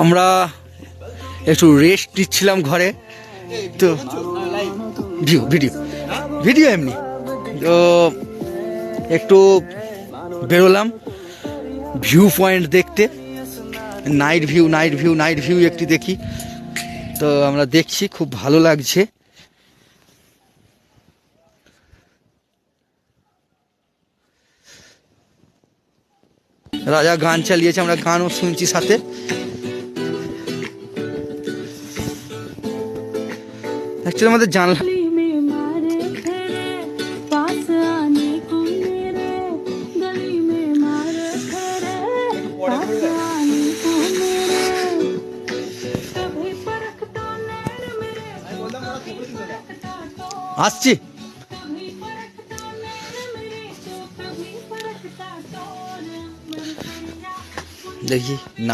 আমরা একটু রেস্ট দিচ্ছিলাম ঘরে, তো ভিডিও ভিডিও এমনি তো একটু বেরোলাম ভিউ পয়েন্ট দেখতে, নাইট ভিউ একটু দেখি। তো আমরা দেখছি, খুব ভালো লাগছে। রাজা গান চালিয়েছে, আমরা গানও শুনছি সাথে। অ্যাকচুয়ালি আমাদের জানলা আসছি দেখি না।